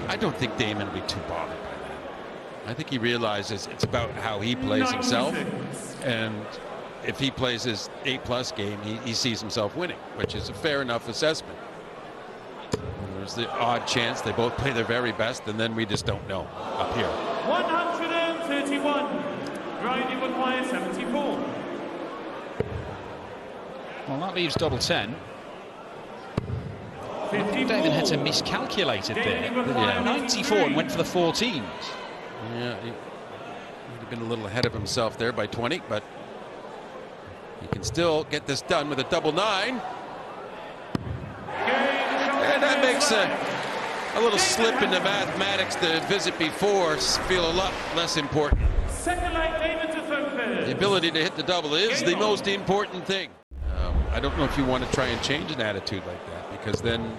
I don't think Damon will be too bothered by that. I think he realizes it's about how he plays himself, and if he plays his A+ game, he sees himself winning, which is a fair enough assessment. And there's the odd chance they both play their very best, and then we just don't know up here. 131. Grinding requires 74. Well, that leaves double 10. David Heta miscalculated there. 94 and went for the 14s. Yeah, he would have been a little ahead of himself there by 20, but he can still get this done with a double 9. And that makes a little slip in the mathematics the visit before feel a lot less important. The ability to hit the double is the most important thing. I don't know if you want to try and change an attitude like that, because then you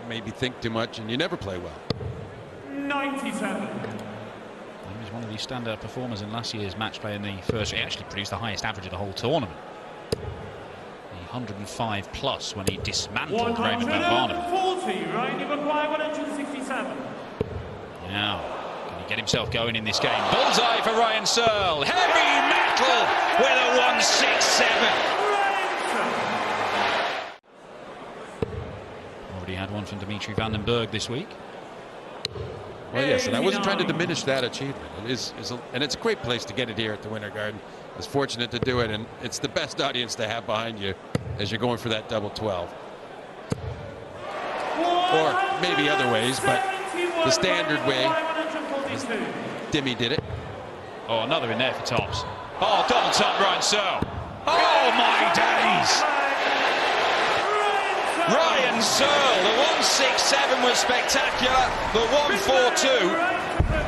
maybe think too much and you never play well. 97. He was one of the standout performers in last year's match play in the first. He actually produced the highest average of the whole tournament. The 105 plus when he dismantled Raymond Van Barnum. 140, right? You require 167. Now, can he get himself going in this game? Bullseye for Ryan Searle. Heavy metal with a 167. Already had one from Dimitri van den Berg this week. Well, yes, and I wasn't trying to diminish that achievement. It is and it's a great place to get it here at the Winter Garden. I was fortunate to do it, and it's the best audience to have behind you as you're going for that double 12. Or maybe other ways, but the standard way, as Dimmy did it. Oh, another in there for tops. Oh, double top Ryan Searle. Oh, my days! Ryan Searle, the 167 was spectacular. The 142,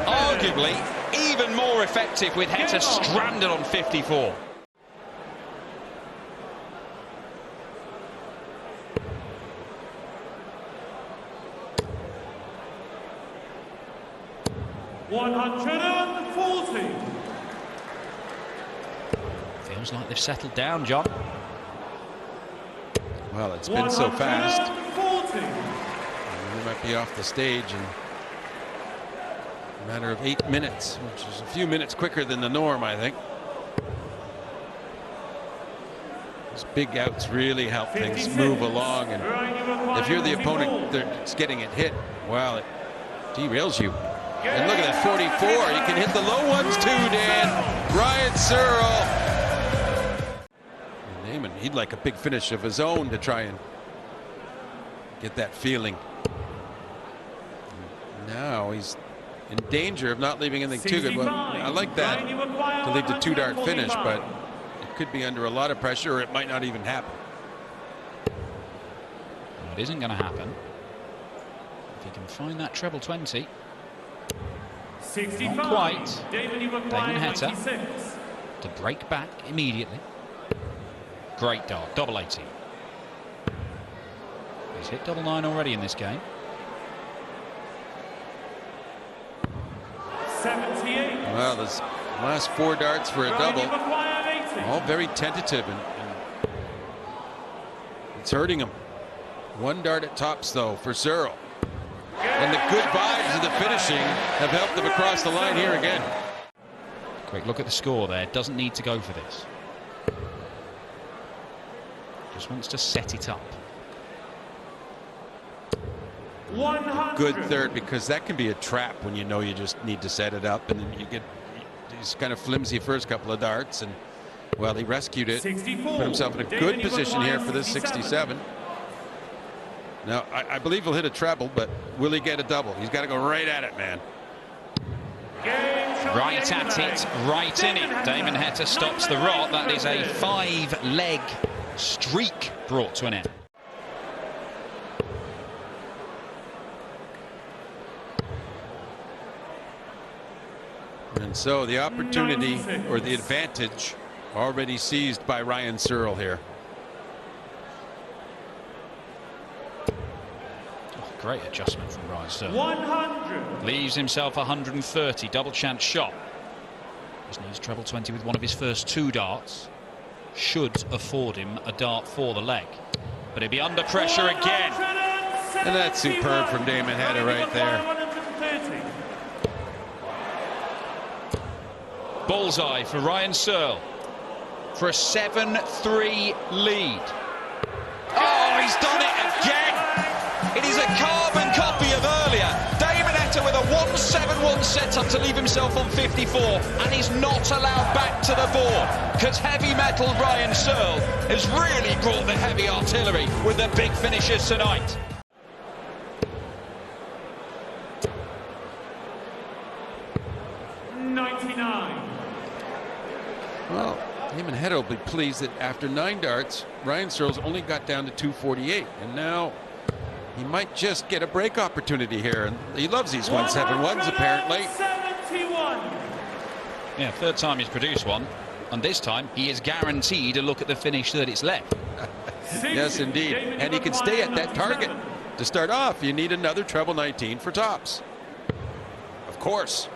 arguably even more effective with Heta stranded on 54. Feels like they've settled down, John. Well, it's been so fast. We might be off the stage in a matter of 8 minutes, which is a few minutes quicker than the norm, I think. Those big outs really help things move along, and if you're the opponent that's getting it hit, well, it derails you. And look at that 44. He can hit the low ones too, Dan. Ryan Searle. He'd like a big finish of his own to try and get that feeling. Now he's in danger of not leaving anything too good. Well, I like that to leave the 2-dart finish, but it could be under a lot of pressure, or it might not even happen. It isn't going to happen. If he can find that treble 20. Not quite. Damon Heta to break back immediately. Great dart, double 18. He's hit double 9 already in this game. 78. Well, there's last 4 darts for a double. All very tentative, and it's hurting him. 1 dart at tops, though, for Searle. And the good vibes of the finishing have helped them across the line here again. Quick look at the score there. Doesn't need to go for this. Just wants to set it up. Good third, because that can be a trap when you know you just need to set it up, and then you get these kind of flimsy first couple of darts, and well, he rescued it, put himself in a good position here for this 67. Now I believe he'll hit a treble, but will he get a double? He's got to go right at it, man. Right at it, right in it. Damon Heta stops the rot. That is a 5-leg streak brought to an end. And so the opportunity, or the advantage, already seized by Ryan Searle here. Oh, great adjustment from Ryan Searle. 100. Leaves himself 130, double chance shot. Just needs treble 20 with one of his first 2 darts. Should afford him a dart for the leg, but he'll be under pressure again. And that's superb from Damon Heta right there. Bullseye for Ryan Searle for a 7-3 lead. Oh, he's done it again! It is a carbon copy of earlier. Damon Heta with a 1-7-1 setup to leave himself on 54, and he's not allowed back to the board because heavy metal Ryan Searle has really brought the heavy artillery with the big finishes tonight. Well, Damon Heta will be pleased that after 9 darts, Ryan Searle's only got down to 248, and now he might just get a break opportunity here. And he loves these 1-7-1s apparently. Yeah, third time he's produced one, and this time he is guaranteed a look at the finish that it's left. Yes, indeed, and he can stay at that target. To start off, you need another treble 19 for tops. Of course.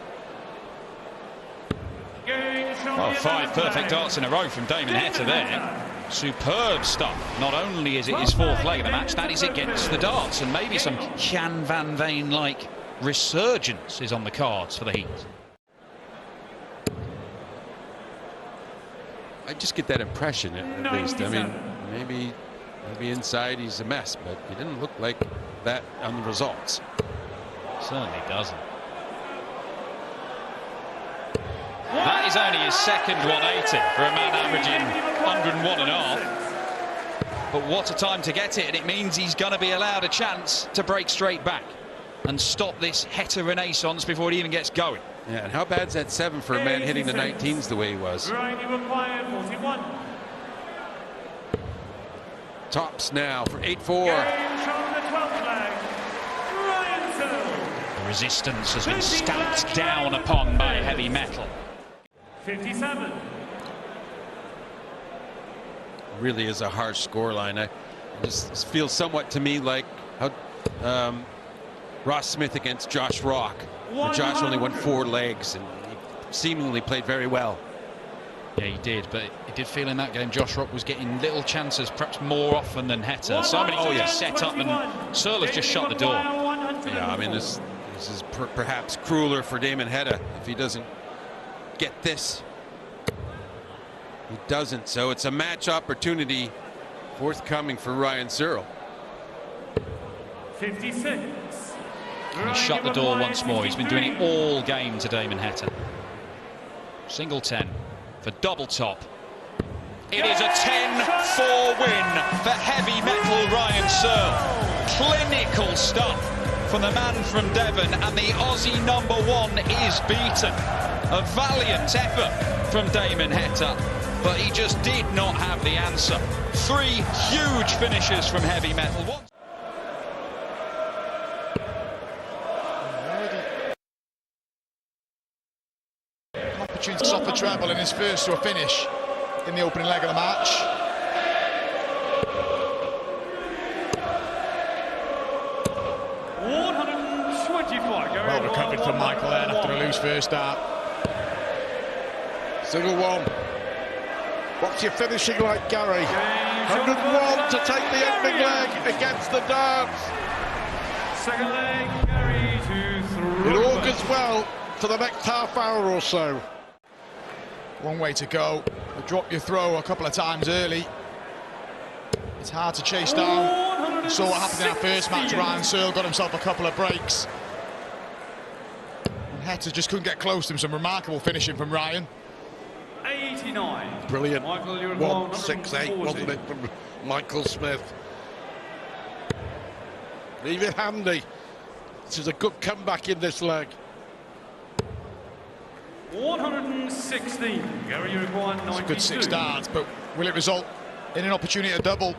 Well, 5 perfect darts in a row from Damon Heta there. Superb stuff. Not only is it his 4th leg of the match, that is against the darts, and maybe some Jan van Veen-like resurgence is on the cards for the Heat. I just get that impression at least. I mean, maybe inside he's a mess, but he didn't look like that on the results. Certainly doesn't. That is only his second 180 for a man averaging 101.5. But what a time to get it, and it means he's going to be allowed a chance to break straight back and stop this Heta renaissance before it even gets going. Yeah, and how bad's that 7 for a man hitting the 19s the way he was? Tops now for 8-4. The resistance has been stamped down upon by heavy metal. 57. Really is a harsh scoreline. It just feels somewhat to me like how Ross Smith against Josh Rock, where Josh only won 4 legs and he seemingly played very well. Yeah, he did, but it did feel in that game Josh Rock was getting little chances, perhaps more often than Heta. So many times set up, and Searle has just shut the door. Yeah, I mean, this is perhaps crueler for Damon Heta if he doesn't get this. He doesn't, so it's a match opportunity forthcoming for Ryan Searle. 56. And he shut the door once more. He's been doing it all game to Damon Heta. Single 10 for double top. It is a 10-4 win for heavy metal Ryan Searle. Clinical stuff from the man from Devon, and the Aussie #1 is beaten. A valiant effort from Damon Heta, but he just did not have the answer. 3 huge finishes from heavy metal. An opportunity to stop a treble in his first to a finish in the opening leg of the match. Well recovered from Michael then after a loose first start. Single 1. What's your finishing like, Gary? 101 to take the ending leg against the darts. Second leg, Gary to It augurs well for the next half hour or so. One way to go. Drop your throw a couple of times early. It's hard to chase down. You saw what happened in our first match. Ryan Searle got himself a couple of breaks. And Heta just couldn't get close to him. Some remarkable finishing from Ryan. 89. Brilliant. Michael, 1-6-8, wasn't it, from Michael Smith? Leave it handy. This is a good comeback in this leg. 116. Gary, you require 92. It's a good 6 darts, but will it result in an opportunity to double?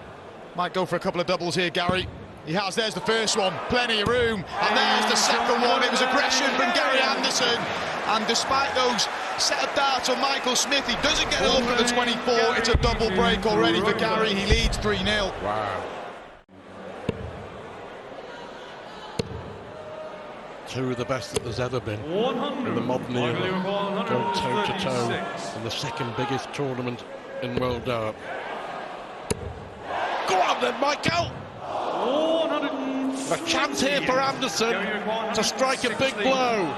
Might go for a couple of doubles here, Gary. He has. There's the first one, plenty of room, and there's the second one. It was aggression from Gary Anderson, and despite those set of darts on Michael Smith, he doesn't get a look at the 24. It's a double break already for Gary. He leads 3-0. Wow. 2 of the best that there's ever been in the modern era, going toe-to-toe in the second biggest tournament in world dart. Go on then, Michael! A chance here for Anderson to strike a big blow.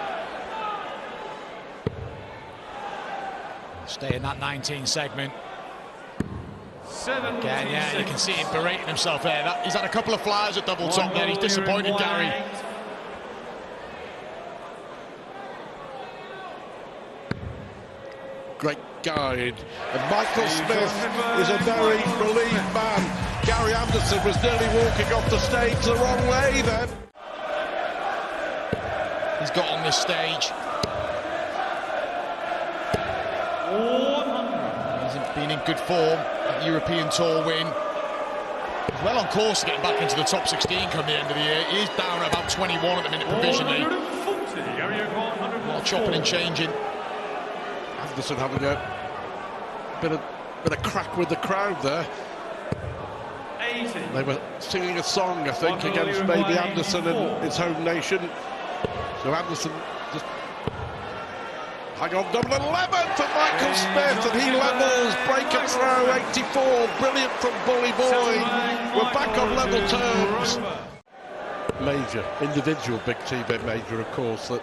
Stay in that 19 segment. 7. Again, yeah, you can see him berating himself there. He's had a couple of flyers at double top there. He's disappointed, Gary. Great guide. And Michael Smith is a very relieved man. Gary Anderson was nearly walking off the stage the wrong way then. He's got on this stage. He's been in good form. That European Tour win. He's well on course to getting back into the top 16 come the end of the year. He is down at about 21 at the minute provisionally. A lot of chopping and changing. Anderson having a bit of crack with the crowd there. 80. They were singing a song, I think, against maybe Anderson and his home nation. So Anderson just hang on, double 11 for Michael Smith, and he levels, break and throw, 84, brilliant from Bully Boy. We're back on level terms. Major, individual big T-bet major, of course, that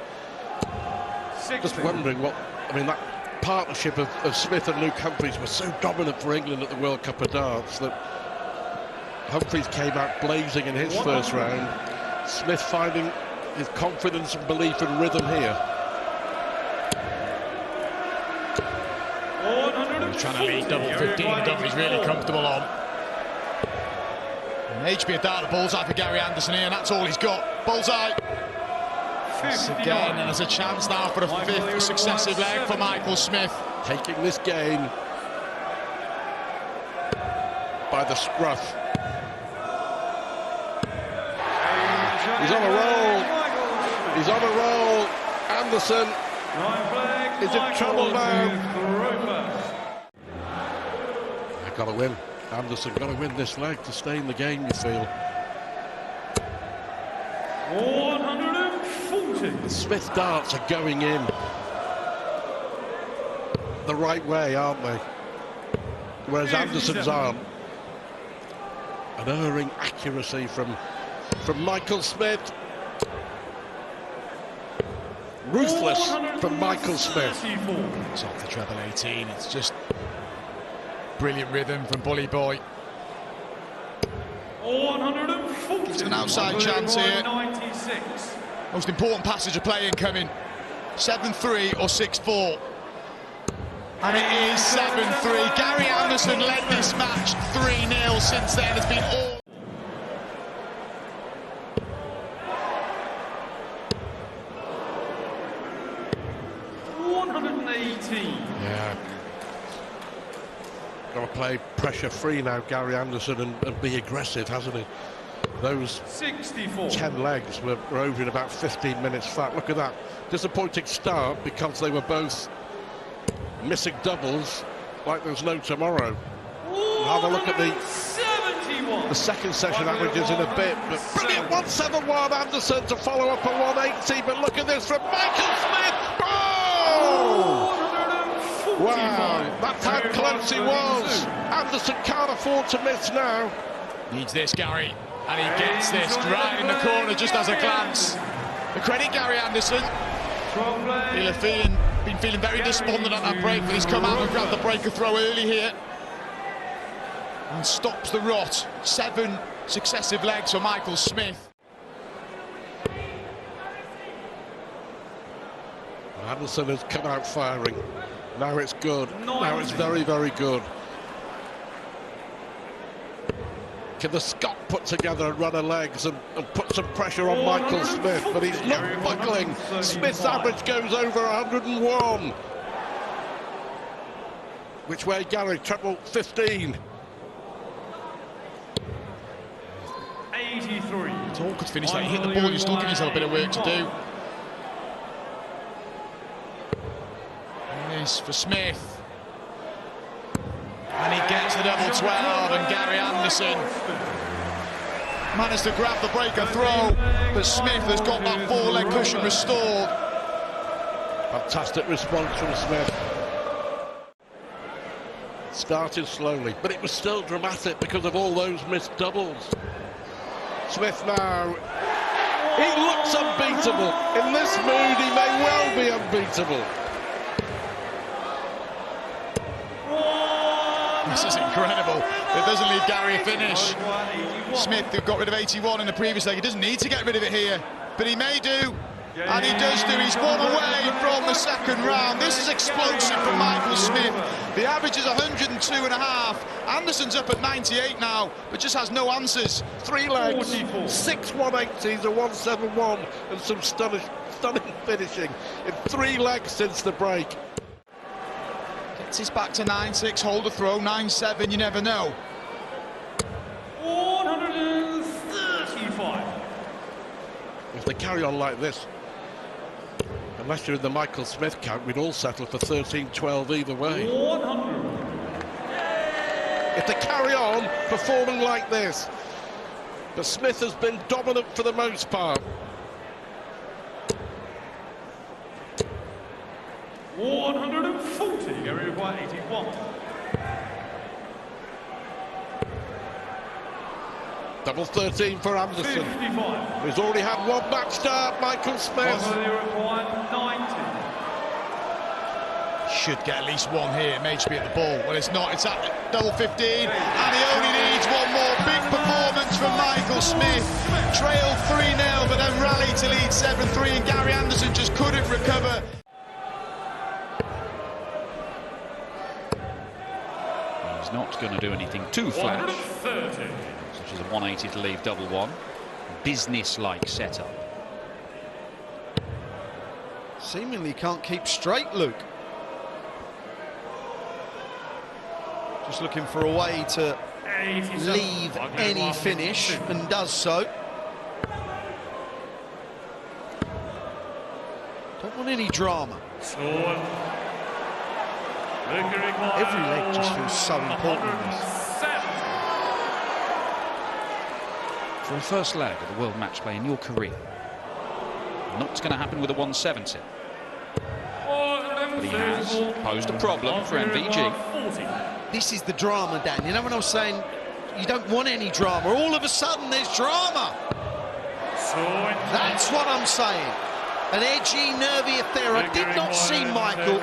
just wondering what, I mean, that partnership of Smith and Luke Humphries was so dominant for England at the World Cup of Darts that Humphries came out blazing in his first round. Smith finding his confidence and belief and rhythm here. He's trying to lead double 15, the double he's really comfortable on. And HB a dart a bullseye for Gary Anderson here, and that's all he's got. Bullseye. Once again, and there's a chance now for a 5th successive leg for Michael Smith. Taking this game by the scruff. He's on a roll. He's on a roll. Anderson is in trouble now. They've got to win. Anderson got to win this leg to stay in the game, you feel. 140. The Smith darts are going in the right way, aren't they? Whereas Anderson's aren't. An erring accuracy from Michael Smith. Ruthless from Michael Smith. It's off the treble 18. It's just brilliant rhythm from Bully Boy. 140. It's an outside chance here. 96. Most important passage of play incoming. 7-3 or 6-4. And it is 7-3. Gary Anderson led this match 3-0. Since then, it's been all. Yeah. Got to play pressure-free now, Gary Anderson, and be aggressive, hasn't he? Those 64. 10 legs were over in about 15 minutes flat. Look at that. Disappointing start because they were both missing doubles like there's no tomorrow. Have a look at the second session averages in a bit. But brilliant 171 Anderson to follow up a 180. But look at this from Michael Smith. Oh! Wow, that's how close he was. Anderson can't afford to miss now. Needs this, Gary. And he gets this right in the corner just as a glance. The credit, Gary Anderson. He'll have been feeling very despondent at that break, but he's come out and grabbed the breaker throw early here. And stops the rot. 7 successive legs for Michael Smith. Anderson has come out firing. Now it's good. Now it's very, very good. Can the Scot put together a run of legs and put some pressure on Michael Smith? But he's not buckling. Smith's average goes over 101. Which way, Gary? Treble 15. 83. It's all could finish that. You hit the ball, you're still giving yourself a bit of work to do. And this for Smith. And he gets the double 12, and Gary Anderson managed to grab the break and throw, but Smith has got that 4-leg cushion restored. Fantastic response from Smith. Started slowly, but it was still dramatic because of all those missed doubles. Smith now, he looks unbeatable. In this mood, he may well be unbeatable. This is incredible. It doesn't leave Gary a finish. Smith, who got rid of 81 in the previous leg, he doesn't need to get rid of it here, but he may do. And he does do. He's one away from the second round. This is explosive from Michael Smith. The average is 102.5. Anderson's up at 98 now, but just has no answers. 3 legs, 6 180s, a 171, and some stunning finishing in 3 legs since the break. Gets his back to 9-6, hold the throw, 9-7, you never know. 135. If they carry on like this, unless you're in the Michael Smith count, we'd all settle for 13-12 either way. 100. If they carry on performing like this, but Smith has been dominant for the most part. 140. Gary required 81. Double 13 for Anderson. 55. He's already had 1 match start, Michael Smith. Gary required 90. Should get at least 1 here. It may just be at the ball. Well, it's not. It's at double 15, and he only needs 1 more. Big performance from Michael Smith. Trailed 3-0, but then rallied to lead 7-3, and Gary Anderson just couldn't recover. He's not going to do anything too flash, 130. such as a 180 to leave double 1. Business-like setup. Seemingly can't keep straight, Luke. Just looking for a way to 87. leave any finish, and does so. Don't want any drama. Every leg just feels so important in this. For a first leg of the World Match Play in your career, not going to happen with a 170. But he has posed a problem for MVG. This is the drama, Dan. You know when I was saying you don't want any drama, all of a sudden there's drama. That's what I'm saying. An edgy, nervy affair. I did not see Michael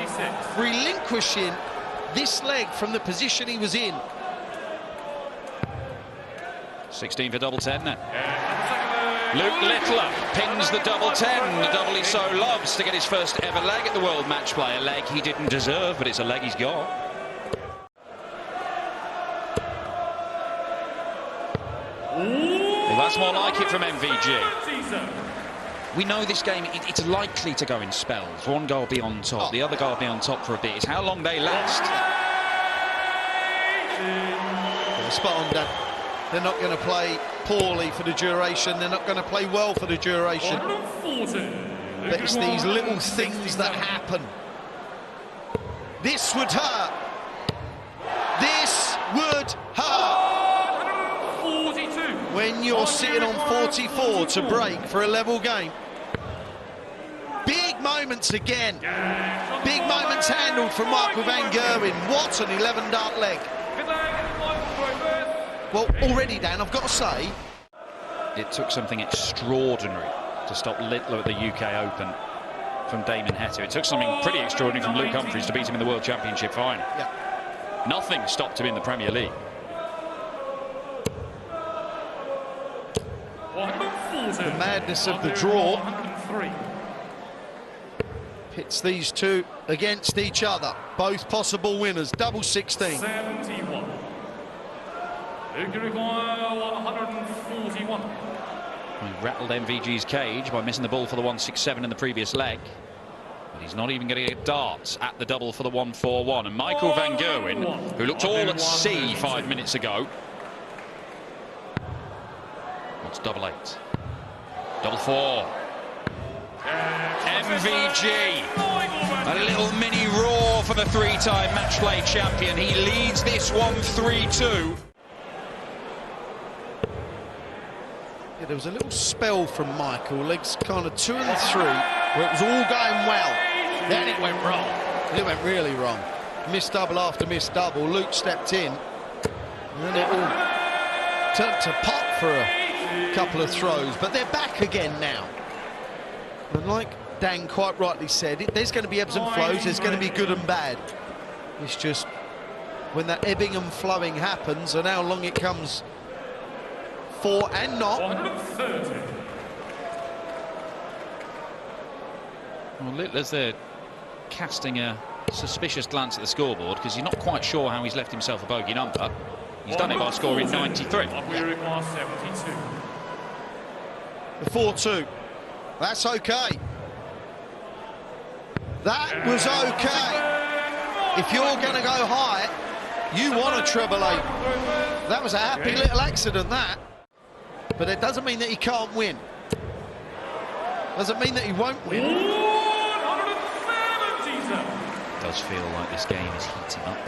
relinquishing this leg from the position he was in. 16 for double 10 now. Luke Littler pins the double 10, the double he so loves, to get his first ever leg at the World Match Play. A leg he didn't deserve, but it's a leg he's got. Well, that's more like it from MVG. We know this game, it's likely to go in spells. One guy will be on top, the other guy will be on top for a bit. It's how long they last. Yeah, spot on, Dan. They're not going to play poorly for the duration. They're not going to play well for the duration. But it's these little things that happen. This would hurt. This would hurt. When you're sitting on 44 to break for a level game. Big moments again. Big moments handled from Michael van Gerwen. What an 11-dart leg. Well, already, Dan, I've got to say, it took something extraordinary to stop Littler at the UK Open from Damon Heta. It took something pretty extraordinary from Luke Humphries to beat him in the World Championship final. Yeah. Nothing stopped him in the Premier League. The madness of the draw pits these two against each other. Both possible winners. Double 16. 71. 141. He rattled MVG's cage by missing the ball for the 167 in the previous leg. But he's not even going to get darts at the double for the 141. And Michael van Gerwen, who looked all at sea 5 minutes ago, wants double 8. Double 4. MVG. A little mini roar for the 3-time match play champion. He leads this one 3-2. Yeah, there was a little spell from Michael, legs kind of 2 and 3, where it was all going well. Then it went wrong. It went really wrong. Missed double after missed double. Luke stepped in. And then it all turned to pot for a couple of throws. But they're back again now. And like Dan quite rightly said, there's going to be ebbs and flows. There's going to be good and bad. It's just when that ebbing and flowing happens and how long it comes for and not. 130. Well, Littler's there casting a suspicious glance at the scoreboard because he's not quite sure how he's left himself a bogey number. He's done it by scoring 93. We require 72. The 4-2. That's okay. That was okay. If you're going to go high, you want a treble eight. That was a happy little accident, that. But it doesn't mean that he can't win. Doesn't mean that he won't win. 170, sir. It does feel like this game is heating up.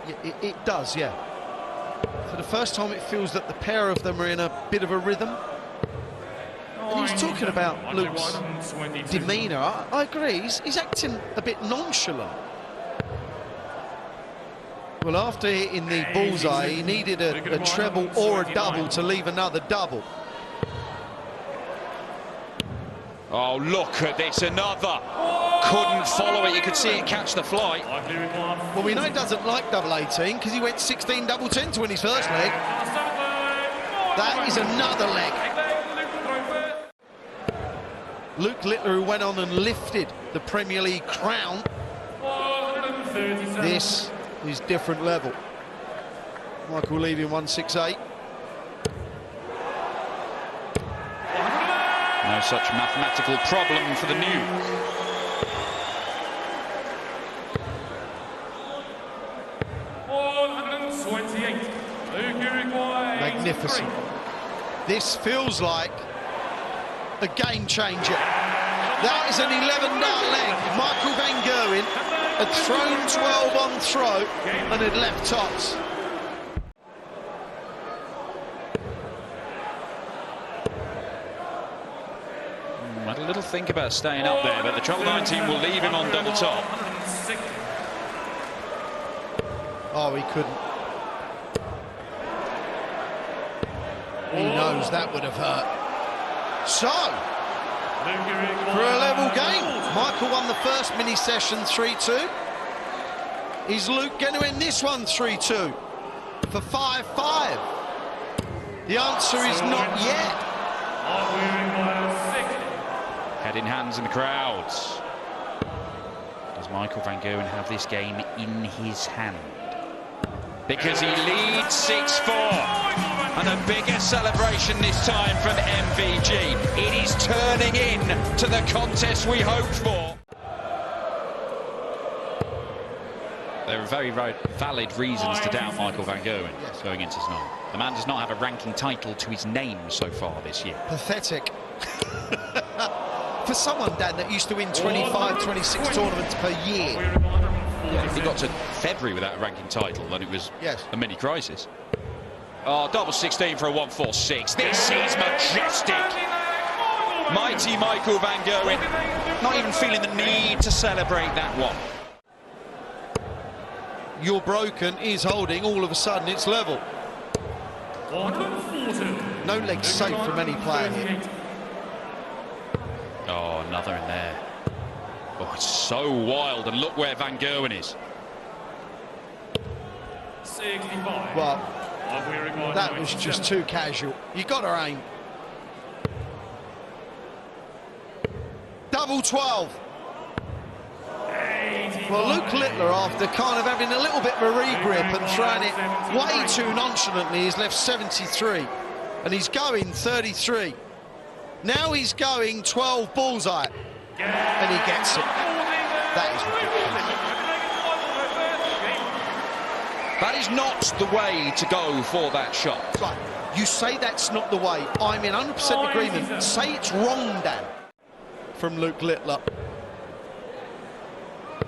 Yeah, it does, yeah. For the first time, it feels that the pair of them are in a bit of a rhythm. And he's talking about Luke's demeanour. I agree, he's acting a bit nonchalant. Well, after hitting the bullseye, he needed a treble or a double to leave another double. Oh, look at this, another. Couldn't follow it, you could see it catch the flight. Well, we know he doesn't like double 18 because he went 16 double 10 to win his first leg. That is another leg. Luke Littler, who went on and lifted the Premier League crown. This is different level. Michael leaving 168. No such mathematical problem for the new. Magnificent. This feels like a game changer. That is an 11-dart leg. Michael van Gerwen had thrown 12 on throw and had left tops. Had a little think about staying up there, but the treble 19 will leave him on double top. Oh, he couldn't. He knows that would have hurt. So, for a level game, Michael won the first mini session 3-2. Is Luke going to end this one 3-2 for 5-5? The answer is not yet. Head in hands in the crowds. Does Michael van Gerwen have this game in his hand? Because he leads 6-4. And a bigger celebration this time from MVG. It is turning in to the contest we hoped for. There are very, very valid reasons to doubt Michael van Gerwen going into tonight. The man does not have a ranking title to his name so far this year. Pathetic. For someone, Dan, that used to win 25, 26 tournaments per year. Yeah, if he got to February without a ranking title, then it was a mini crisis. Oh, double 16 for a 1-4-6. This is majestic. Mighty Michael van Gerwen, not even feeling the need to celebrate that one. You're broken is holding, all of a sudden it's level. No legs safe from any player here. Oh, another in there. Oh, it's so wild, and look where van Gerwen is. 65. Well, that was just too casual. You got to aim. Double 12. Well, Luke Littler, after kind of having a little bit of a regrip and throwing it way too nonchalantly, has left 73. And he's going 33. Now he's going 12 bullseye. And he gets it. That is ridiculous. That is not the way to go for that shot. Right. You say that's not the way. I'm in 100% agreement. Say it's wrong, Dan. From Luke Littler. I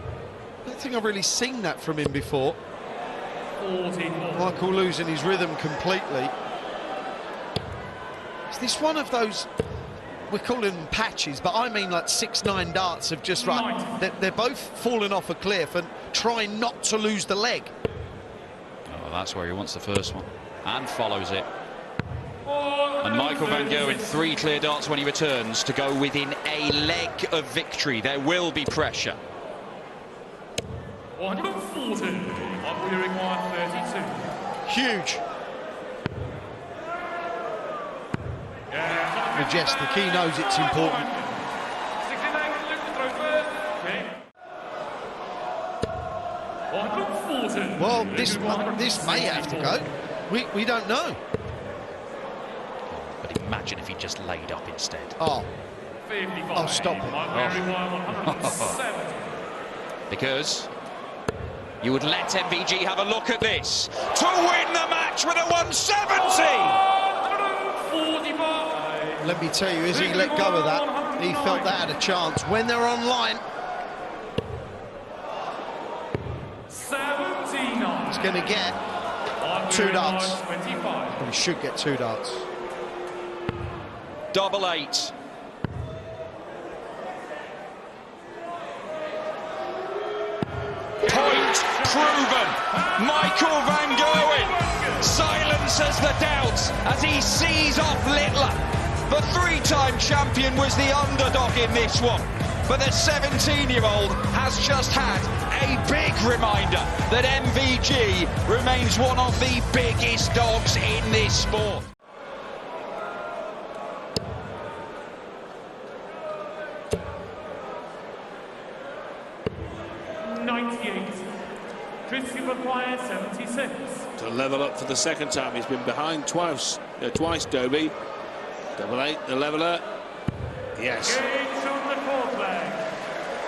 don't think I've really seen that from him before. Michael losing his rhythm completely. Is this one of those, we're calling them patches, but I mean like 6-9 darts of just they're both falling off a cliff and trying not to lose the leg. Oh, that's where he wants the first one and follows it. And Michael van Gerwen, 3 clear darts when he returns to go within a leg of victory. There will be pressure. 140. Up we require 32. Huge. Majestic, he knows it's important. 69, look to throw first. Okay. 140. Well, this may have to go. We don't know. But imagine if he just laid up instead. Oh, 55. I'll stop him. Up we require 170. Because you would let MVG have a look at this to win the match with a 170. 145. let me tell you, as he let go of that, he felt that had a chance. When they're online, 79. he's going to get 2 darts. 25. Or he should get 2 darts. Double 8. Point proven. Michael van Gerwen silences the doubts as he sees off Littler. The 3-time champion was the underdog in this one, but the 17-year-old has just had a big reminder that MVG remains one of the biggest dogs in this sport. Christian requires 76. To level up for the second time. He's been behind twice, Dobey. Double 8, the leveler. Yes. Gage on the fourth leg.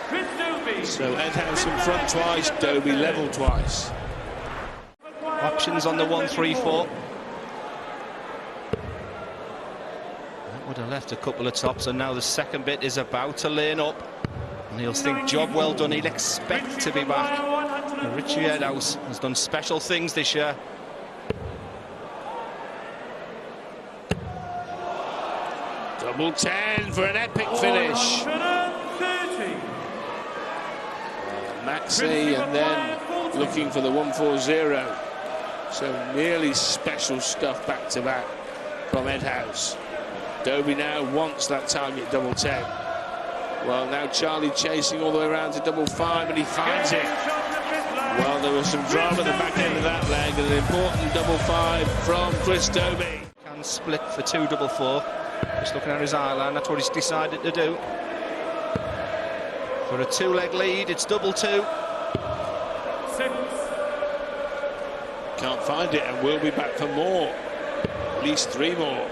Chris Dobey. So Edhouse in front twice, Dobey level twice. Options on the 1-3-4. That would have left a couple of tops, and now the second bit is about to lane up. And he'll think, job well done. He'll expect to be back. And Richie Edhouse has done special things this year. Double 10 for an epic finish. 130. Maxey and then looking for the 140. So nearly special stuff back to back from Edhouse. Dobey now wants that target double 10. Well, now Charlie chasing all the way around to double 5, and he finds it. Well, there was some drama at the back end of that leg, and an important double 5 from Chris Dobey. Can split for 2 double 4. Just looking at his eye line, that's what he's decided to do. For a 2-leg lead, it's double 2. 6. Can't find it, and we'll be back for more. At least 3 more.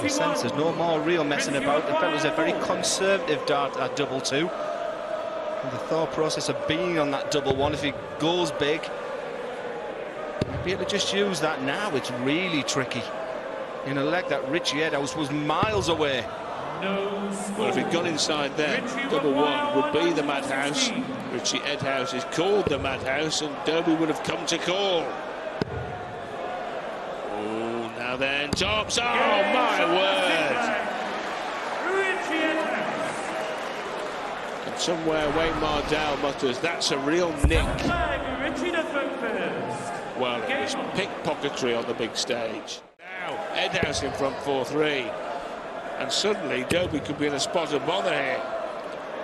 The sense there's no more real messing about. The fella's a very conservative dart at double 2. And the thought process of being on that double 1, if he goes big, might be able to just use that now. It's really tricky in a leg that Richie Edhouse was miles away. Well, if he'd gone inside there, double 1 would be the madhouse. Richie Edhouse is called the madhouse, and Dobey would have come to call. Now then, tops. Oh, my word. And somewhere Wayne Mardell mutters, that's a real nick. Well, it was pickpocketry on the big stage. Now, Edhouse in front 4-3. And suddenly, Dobey could be in a spot of bother here.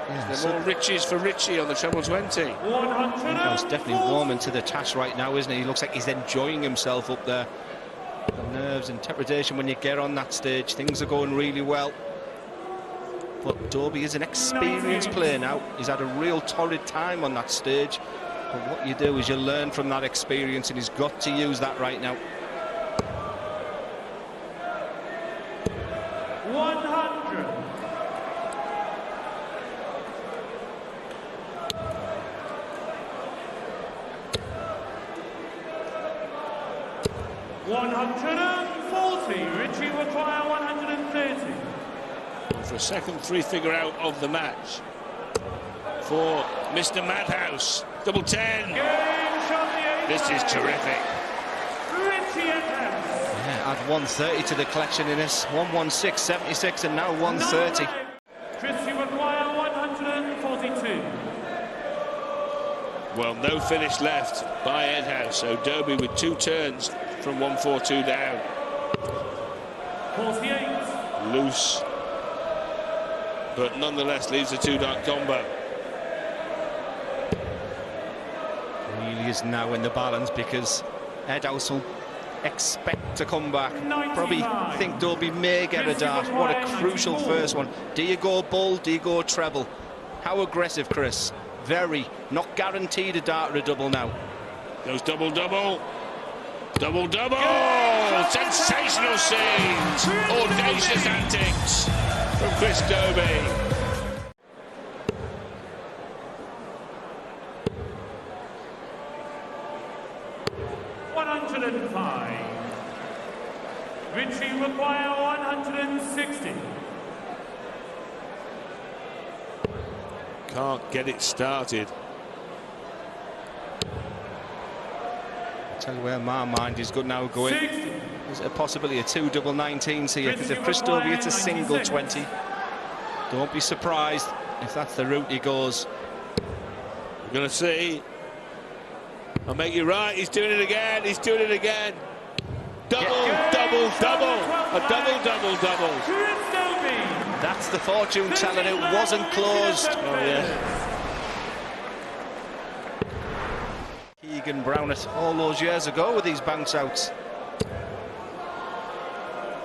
Yeah, there are more riches for Richie on the treble 20. He's definitely warming to the task right now, isn't he? He looks like he's enjoying himself up there. The nerves and trepidation when you get on that stage, things are going really well. But Dobey is an experienced player now. He's had a real torrid time on that stage. But what you do is you learn from that experience, and he's got to use that right now. 100. 140. Richie will try 130. For a second 3-figure out of the match for Mr. Madhouse. Double 10. This is terrific. Richie Edhouse. Yeah, add 130 to the collection in this. 116, 76, and now 130. Christian require 142. Well, no finish left by Edhouse, so Dobey with 2 turns from 1-4-2 down. 48. Loose, but nonetheless leaves a 2-dart combo. Really is now in the balance because Edhouse will expect to come back. Probably think Dobey may get a dart. What a crucial first one. Do you go bull? Do you go treble? How aggressive, Chris? Very. Not guaranteed a dart or a double now. Goes double-double. Double-double! Sensational scenes! Audacious antics from Chris Dobey. Richie require 160. Can't get it started. Tell you where my mind is good now going. 60. There's a possibility of 2 double 19s here because if Chris Dobey hits a single 20, don't be surprised if that's the route he goes. We're going to see. I'll make you right. He's doing it again. He's doing it again. Double, double, double. A double, double, double. That's the fortune telling. It wasn't closed. Oh, yeah. Keegan Brownett all those years ago with these bounce outs.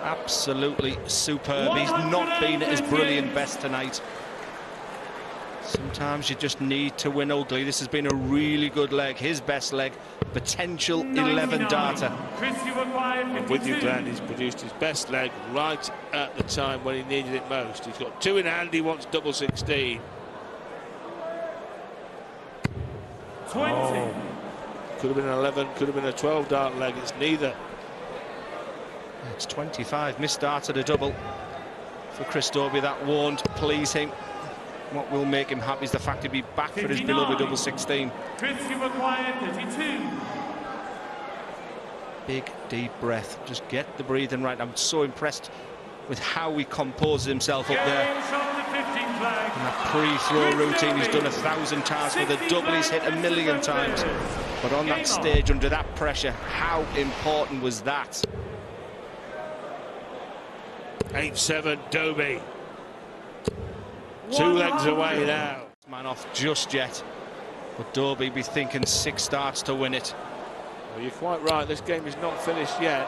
Absolutely superb. He's not been at his brilliant best tonight. Sometimes you just need to win ugly. This has been a really good leg, his best leg, potential 11 darter. I'm with you, Glenn. He's produced his best leg right at the time when he needed it most. He's got 2 in hand. He wants double 16. 20. Oh. Could have been an 11, could have been a 12 dart leg. It's neither. It's 25 missed darts at a double for Chris Dobey. That won't please him. What will make him happy is the fact he'll be back 59. For his beloved double 16. Chris, you require 32. Big deep breath. Just get the breathing right. I'm so impressed with how he composes himself up there. In that pre-throw routine he's done 1,000 times. With a double he's hit 1,000,000 times. But on that stage under that pressure, how important was that? 8-7 Dobey. 2 legs away now. Man off just yet. But Dobey be thinking 6 darts to win it. Well, you're quite right. This game is not finished yet.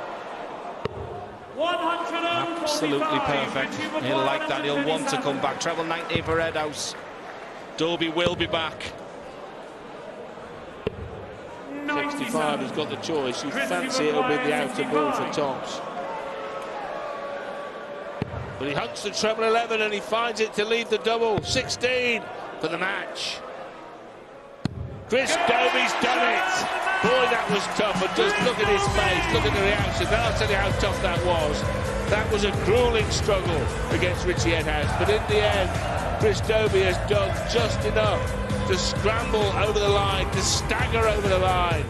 Absolutely perfect. He'll like that. He'll want to come back. Treble 19 for Edhouse. Dobey will be back. 65 has got the choice. You fancy it'll be the outer ball for tops. But he hunts the treble 11 and he finds it to lead the double. 16 for the match. Chris Dobey's done it. Boy, that was tough. And just look at his face, look at the reaction. Then I'll tell you how tough that was. That was a grueling struggle against Richie Edhouse. But in the end, Chris Dobey has done just enough to scramble over the line, to stagger over the line.